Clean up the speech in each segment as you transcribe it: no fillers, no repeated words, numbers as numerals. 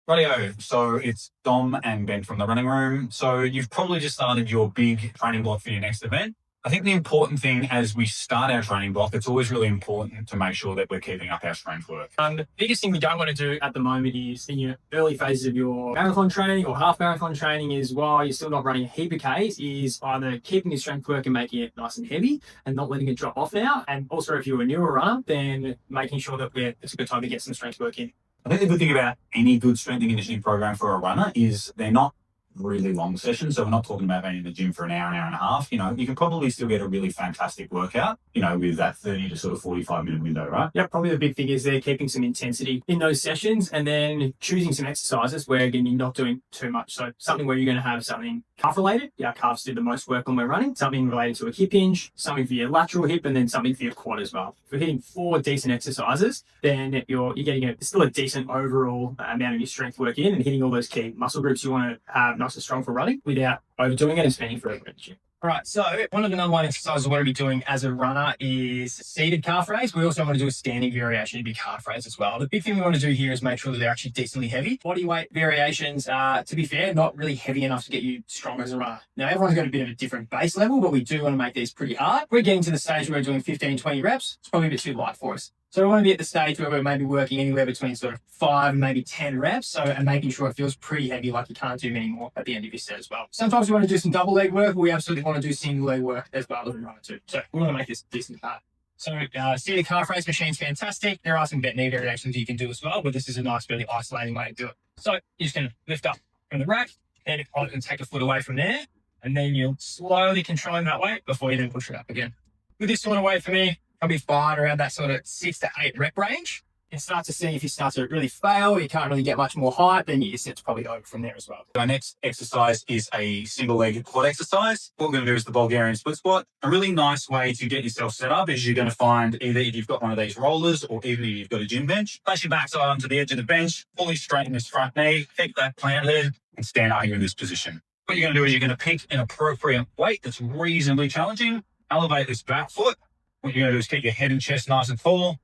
Rightio. So it's Dom and Ben from the running room. So you've probably just started your big training block for your next event. I think the important thing as we start our training block, it's always really important to make sure that we're keeping up our strength work. The biggest thing we don't want to do at the moment is in your early phases of your marathon training or half marathon training is while you're still not running a heap of Ks is either keeping your strength work and making it nice and heavy and not letting it drop off now. And also if you're a newer runner, then making sure that it's a good time to get some strength work in. I think the good thing about any good strength and conditioning program for a runner is they're not really long sessions. So we're not talking about being in the gym for an hour and a half. You can probably still get a really fantastic workout, with that 30 to sort of 45-minute window, right? Yeah, probably the big thing is they're keeping some intensity in those sessions and then choosing some exercises where, again, you're not doing too much. So something where you're going to have something calf related. Our calves do the most work when we're running. Something related to a hip hinge, something for your lateral hip, and then something for your quad as well. If we're hitting 4 decent exercises, then you're getting still a decent overall amount of your strength work in and hitting all those key muscle groups you want to have nice and strong for running without overdoing it and spending forever in the gym. All right, so one of the number one exercises we want to be doing as a runner is seated calf raise. We also want to do a standing variation to be calf raise as well. The big thing we want to do here is make sure that they're actually decently heavy. Body weight variations are, to be fair, not really heavy enough to get you strong as a runner. Now, everyone's got a bit of a different base level, but we do want to make these pretty hard. We're getting to the stage where we're doing 15, 20 reps. It's probably a bit too light for us. So we want to be at the stage where we're maybe working anywhere between sort of 5 and maybe 10 reps. And making sure it feels pretty heavy, like you can't do many more at the end of your set as well. Sometimes we want to do some double leg work, but we absolutely want to do single leg work as well as we want to. So we want to make this decent hard. So seated calf raise machine's fantastic. There are some bent knee variations you can do as well, but this is a nice, really isolating way to do it. So you're just going to lift up from the rack, and you can take a foot away from there, and then you'll slowly control that weight before you then push it up again. With this sort of weight for me, I'll be fine around that sort of 6 to 8 rep range. And start to see if you start to really fail, you can't really get much more height, then your set's probably over from there as well. Our next exercise is a single-legged quad exercise. What we're going to do is the Bulgarian split squat. A really nice way to get yourself set up is you're going to find either if you've got one of these rollers or even if you've got a gym bench, place your backside onto the edge of the bench, fully straighten this front knee, keep that planted, and stand up here in this position. What you're going to do is you're going to pick an appropriate weight that's reasonably challenging, elevate this back foot. What you're going to do is keep your head and chest nice and tall,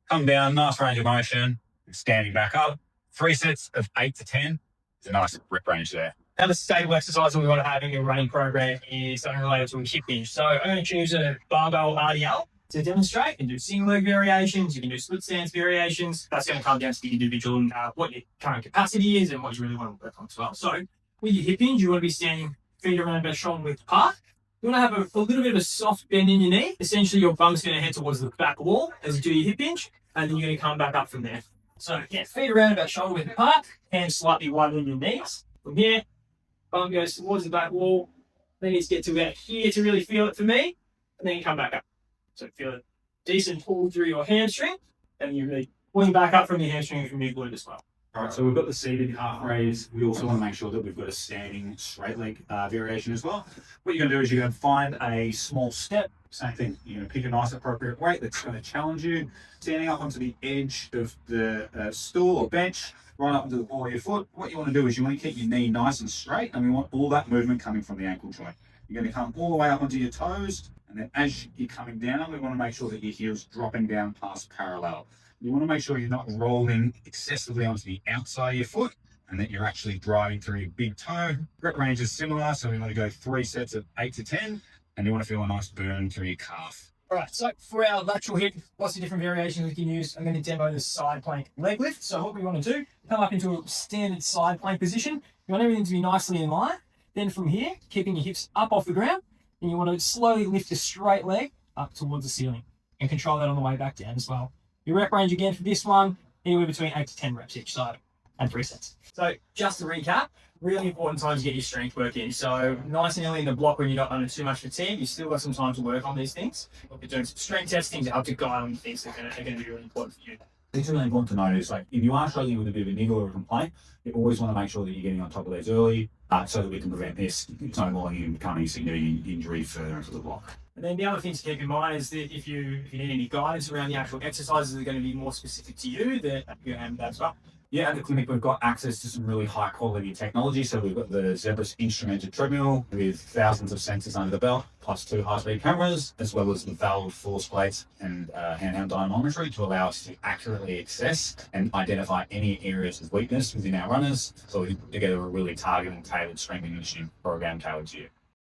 come down, nice range of motion, and standing back up. 3 sets of 8 to 10. It's a nice rep range there. Another stable exercise that we want to have in your running program is something related to a hip hinge. So I'm going to choose a barbell RDL to demonstrate. You can do single leg variations, you can do split stance variations. That's going to come down to the individual and what your current capacity is and what you really want to work on as well. So with your hip hinge, you want to be standing feet around about shoulder width apart. You want to have a little bit of a soft bend in your knee. Essentially, your bum's going to head towards the back wall as you do your hip hinge, and then you're going to come back up from there. So, yeah, feet around about shoulder width apart, hands slightly wider than your knees. From here, bum goes towards the back wall. Then you get to about here to really feel it for me, and then you come back up. So feel a decent pull through your hamstring, and you're really pulling back up from your hamstring and from your glute as well. All right, so we've got the seated calf raise. We also want to make sure that we've got a standing straight leg variation as well. What you're going to do is you're going to find a small step. Same thing, you're going to pick a nice appropriate weight that's going to challenge you. Standing up onto the edge of the stool or bench, right up into the ball of your foot. What you want to do is you want to keep your knee nice and straight, and we want all that movement coming from the ankle joint. You're going to come all the way up onto your toes, and then as you're coming down, we want to make sure that your heel's dropping down past parallel. You want to make sure you're not rolling excessively onto the outside of your foot and that you're actually driving through your big toe. Rep range is similar, so we want to go 3 sets of 8 to 10, and you want to feel a nice burn through your calf. All right, so for our lateral hip, lots of different variations we can use. I'm going to demo the side plank leg lift. So what we want to do, come up into a standard side plank position. You want everything to be nicely in line. Then from here, keeping your hips up off the ground, and you want to slowly lift a straight leg up towards the ceiling and control that on the way back down as well. Your rep range again for this one, anywhere between 8 to 10 reps each side and 3 sets. So just to recap, really important time to get your strength work in. So nice and early in the block when you're not under too much fatigue, you've still got some time to work on these things. You're doing some strength testing to help to guide on the things that are going to be really important for you. It's really important to notice, if you are struggling with a bit of a niggle or a complaint, you always want to make sure that you're getting on top of these early so that we can prevent this snowballing and becoming a significant injury further into the block. And then the other thing to keep in mind is that if you need any guidance around the actual exercises that are going to be more specific to you, that you can have that as well. Yeah, at the clinic, we've got access to some really high quality technology. So we've got the Zebras instrumented treadmill with thousands of sensors under the belt, plus 2 high-speed cameras, as well as the valve force plates and handheld dynamometry to allow us to accurately assess and identify any areas of weakness within our runners. So we put together a really targeted and tailored strength and conditioning program tailored to you.